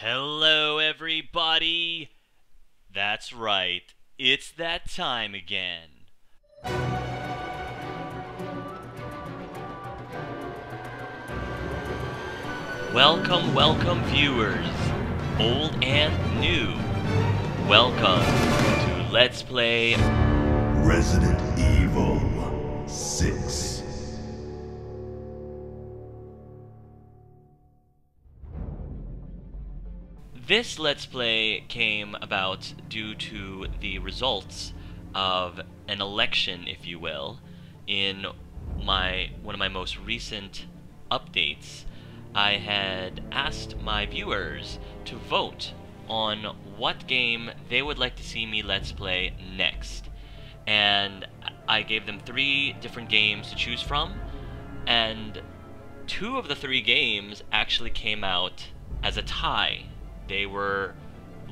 Hello, everybody! That's right, it's that time again. Welcome, welcome, viewers, old and new. Welcome to Let's Play Resident Evil 6. This Let's Play came about due to the results of an election, if you will, in one of my most recent updates. I had asked my viewers to vote on what game they would like to see me Let's Play next. And I gave them 3 different games to choose from, and 2 of the 3 games actually came out as a tie. They were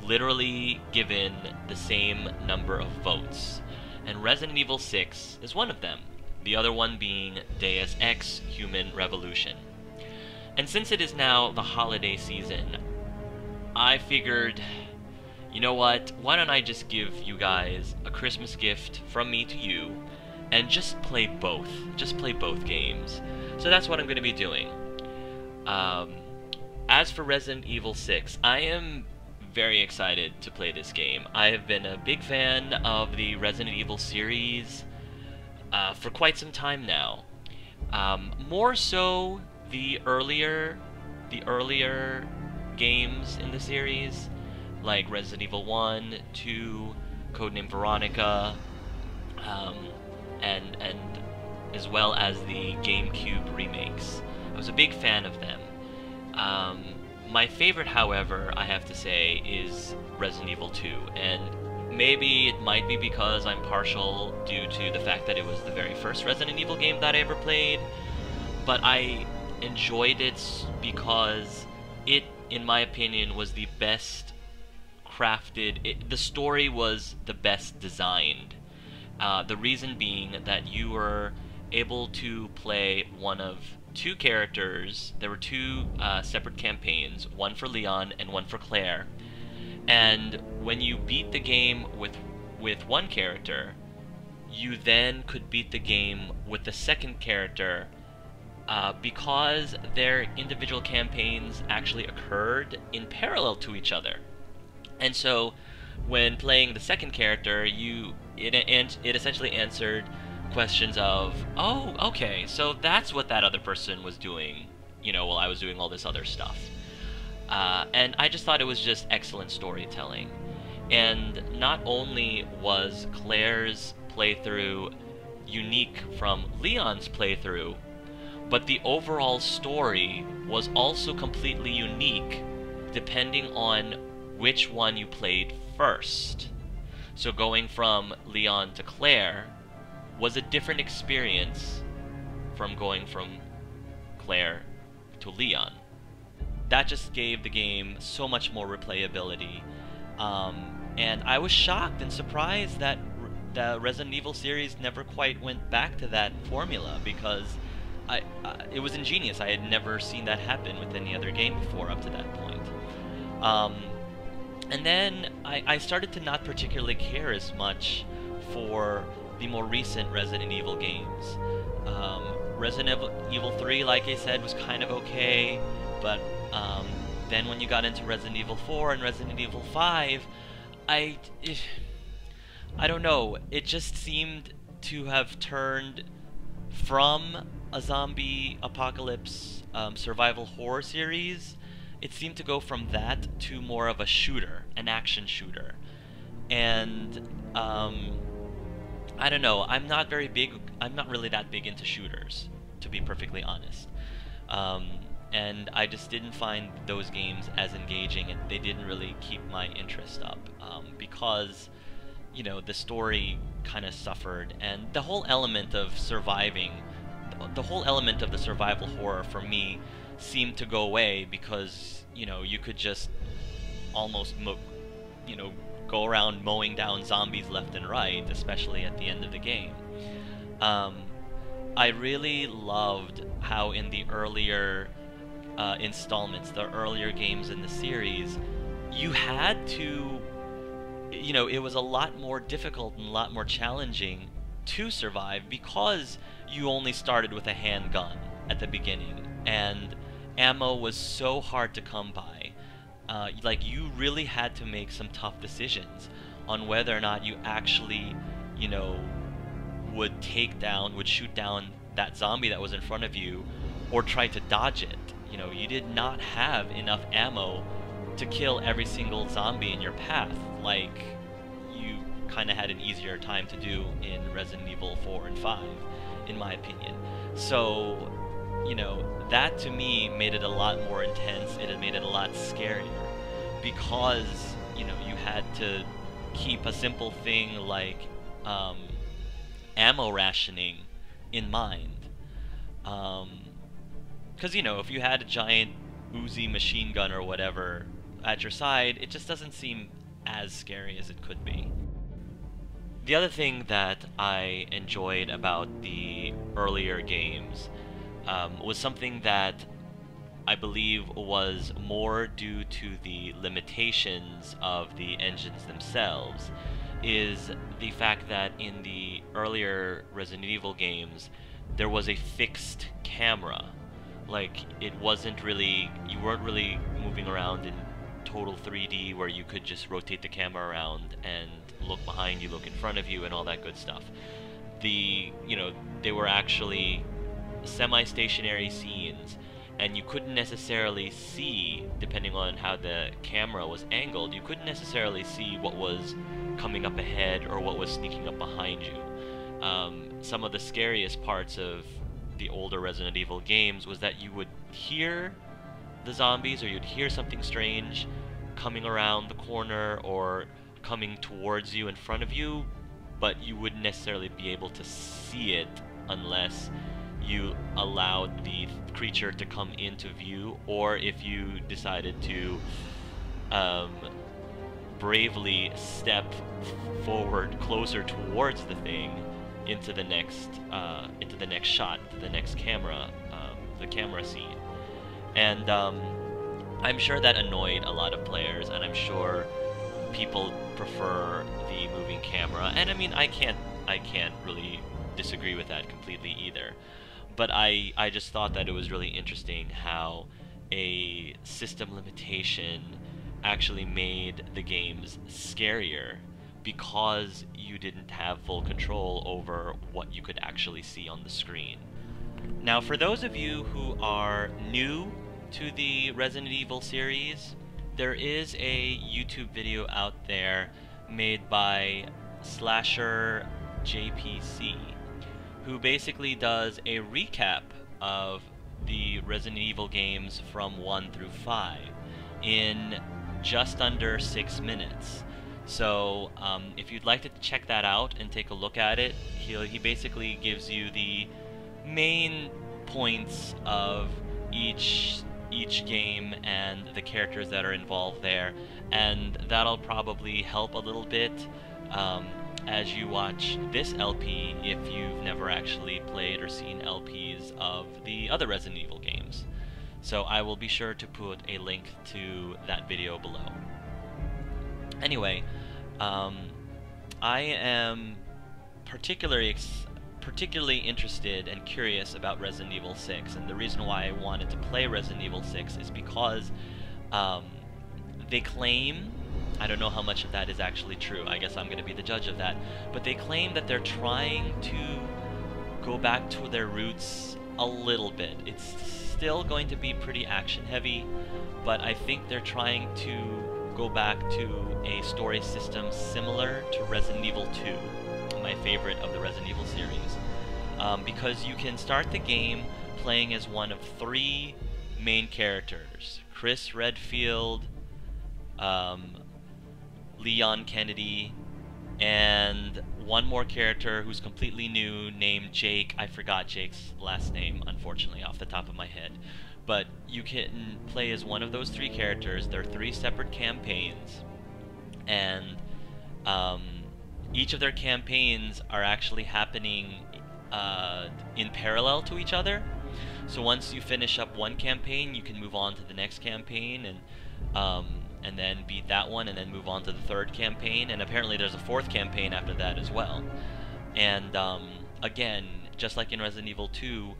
literally given the same number of votes, and Resident Evil 6 is one of them, the other one being Deus Ex Human Revolution. And since it is now the holiday season, I figured, you know what, why don't I just give you guys a Christmas gift from me to you, and just play both games. So that's what I'm going to be doing. As for Resident Evil 6, I am very excited to play this game. I have been a big fan of the Resident Evil series for quite some time now. More so the earlier games in the series, like Resident Evil 1, 2, Codename Veronica, and as well as the GameCube remakes. I was a big fan of them. My favorite, however, I have to say, is Resident Evil 2, and maybe it might be because I'm partial due to the fact that it was the very first Resident Evil game that I ever played, but I enjoyed it because it, in my opinion, was the best crafted. The story was the best designed. The reason being that you were able to play one of 2 characters. There were 2 separate campaigns, one for Leon and one for Claire. And when you beat the game with one character, you then could beat the game with the second character because their individual campaigns actually occurred in parallel to each other. And so when playing the second character, it essentially answered questions of, oh, okay, so that's what that other person was doing, while I was doing all this other stuff. And I just thought it was just excellent storytelling. And not only was Claire's playthrough unique from Leon's playthrough, but the overall story was also completely unique depending on which one you played first. So going from Leon to Claire was a different experience from going from Claire to Leon. That just gave the game so much more replayability. And I was shocked and surprised that the Resident Evil series never quite went back to that formula, because it was ingenious. I had never seen that happen with any other game before up to that point. And then I started to not particularly care as much for the more recent Resident Evil games. Resident Evil 3, like I said, was kind of okay, but then when you got into Resident Evil 4 and Resident Evil 5, I don't know, it just seemed to have turned from a zombie apocalypse survival horror series. It seemed to go from that to more of a shooter, an action shooter. And I don't know, I'm not really that big into shooters, to be perfectly honest. And I just didn't find those games as engaging, and they didn't really keep my interest up, because, the story kind of suffered, and the whole element of surviving, the whole element of the survival horror for me seemed to go away, because, you could just almost, go around mowing down zombies left and right, especially at the end of the game. I really loved how in the earlier installments, the earlier games in the series, you had to, you know, it was a lot more difficult and a lot more challenging to survive because you only started with a handgun at the beginning, and ammo was so hard to come by. Like, you really had to make some tough decisions on whether or not you actually, you know, would shoot down that zombie that was in front of you, or try to dodge it. You know, you did not have enough ammo to kill every single zombie in your path, like you kind of had an easier time to do in Resident Evil 4 and 5, in my opinion. So, you know, that to me made it a lot more intense. It had made it a lot scarier because, you know, you had to keep a simple thing like ammo rationing in mind. Because, you know, if you had a giant Uzi machine gun or whatever at your side, it just doesn't seem as scary as it could be. The other thing that I enjoyed about the earlier games was something that I believe was more due to the limitations of the engines themselves, is the fact that in the earlier Resident Evil games, there was a fixed camera. Like, it wasn't really, you weren't really moving around in total 3D where you could just rotate the camera around and look behind you, look in front of you, and all that good stuff. You know, they were actually semi-stationary scenes, and you couldn't necessarily see, depending on how the camera was angled, you couldn't necessarily see what was coming up ahead or what was sneaking up behind you. Some of the scariest parts of the older Resident Evil games was that you would hear the zombies, or you'd hear something strange coming around the corner or coming towards you in front of you, but you wouldn't necessarily be able to see it unless you allowed the creature to come into view, or if you decided to bravely step forward closer towards the thing into the next shot, to the next camera, the camera scene. And I'm sure that annoyed a lot of players, and I'm sure people prefer the moving camera. And I mean, I can't really disagree with that completely either. But I just thought that it was really interesting how a system limitation actually made the games scarier, because you didn't have full control over what you could actually see on the screen. Now, for those of you who are new to the Resident Evil series, there is a YouTube video out there made by Slasher JPC, who basically does a recap of the Resident Evil games from 1 through 5 in just under 6 minutes. So if you'd like to check that out and take a look at it, he basically gives you the main points of each game and the characters that are involved there, and that'll probably help a little bit as you watch this LP if you've never actually played or seen LPs of the other Resident Evil games. So I will be sure to put a link to that video below. Anyway, I am particularly interested and curious about Resident Evil 6, and the reason why I wanted to play Resident Evil 6 is because they claim, I don't know how much of that is actually true, I guess I'm going to be the judge of that, but they claim that they're trying to go back to their roots a little bit. It's still going to be pretty action heavy, but I think they're trying to go back to a story system similar to Resident Evil 2, my favorite of the Resident Evil series, because you can start the game playing as one of 3 main characters: Chris Redfield, Leon Kennedy, and one more character who's completely new named Jake. I forgot Jake's last name, unfortunately, off the top of my head. But you can play as one of those 3 characters. They're 3 separate campaigns, and each of their campaigns are actually happening in parallel to each other. So once you finish up one campaign, you can move on to the next campaign, and and then beat that one, and then move on to the third campaign. And apparently there's a fourth campaign after that as well. And again, just like in Resident Evil 2,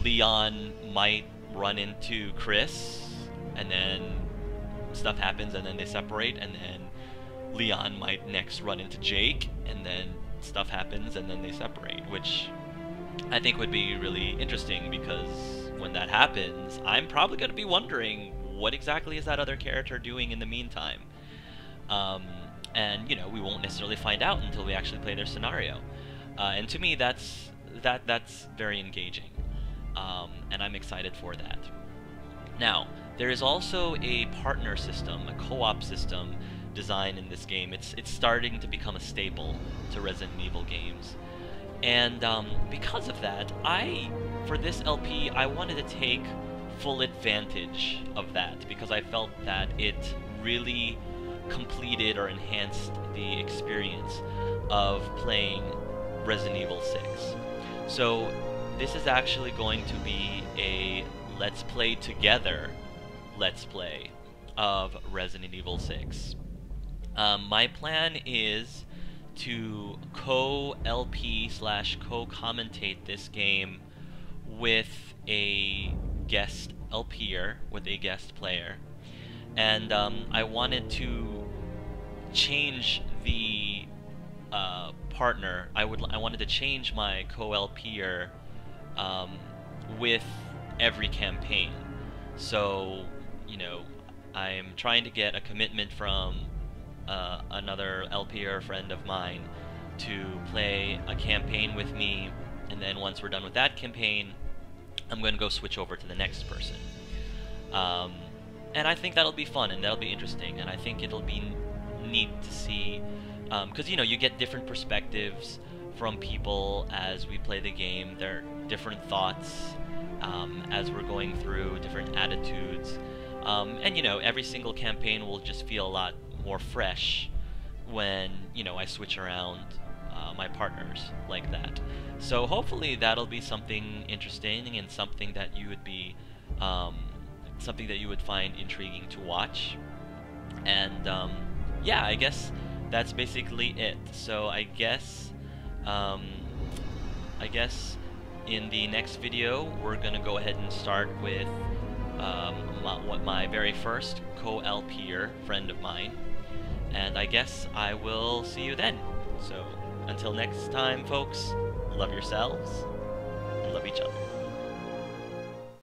Leon might run into Chris, and then stuff happens, and then they separate, and then Leon might next run into Jake, and then stuff happens, and then they separate, which I think would be really interesting, because when that happens, I'm probably going to be wondering, what exactly is that other character doing in the meantime? And, you know, we won't necessarily find out until we actually play their scenario. And to me, that's very engaging. And I'm excited for that. Now, there is also a partner system, a co-op system design in this game. It's starting to become a staple to Resident Evil games. And because of that, for this LP, I wanted to take full advantage of that, because I felt that it really completed or enhanced the experience of playing Resident Evil 6. So this is actually going to be a Let's Play Together Let's Play of Resident Evil 6. My plan is to co-LP / co-commentate this game with a guest LPer, with a guest player. And I wanted to change the partner. I wanted to change my co-LPer with every campaign. So, you know, I'm trying to get a commitment from another LPer friend of mine to play a campaign with me, and then once we're done with that campaign, I'm going to go switch over to the next person. And I think that'll be fun, and that'll be interesting, and I think it'll be neat to see, because, you know, you get different perspectives from people as we play the game. There are different thoughts as we're going through, different attitudes, and, you know, every single campaign will just feel a lot more fresh when, you know, I switch around my partners like that. So hopefully that'll be something interesting, and something that you would be something that you would find intriguing to watch. And yeah, I guess that's basically it. So I guess in the next video we're gonna go ahead and start with my very first co-LPer friend of mine, and I guess I will see you then. So until next time, folks, love yourselves and love each other.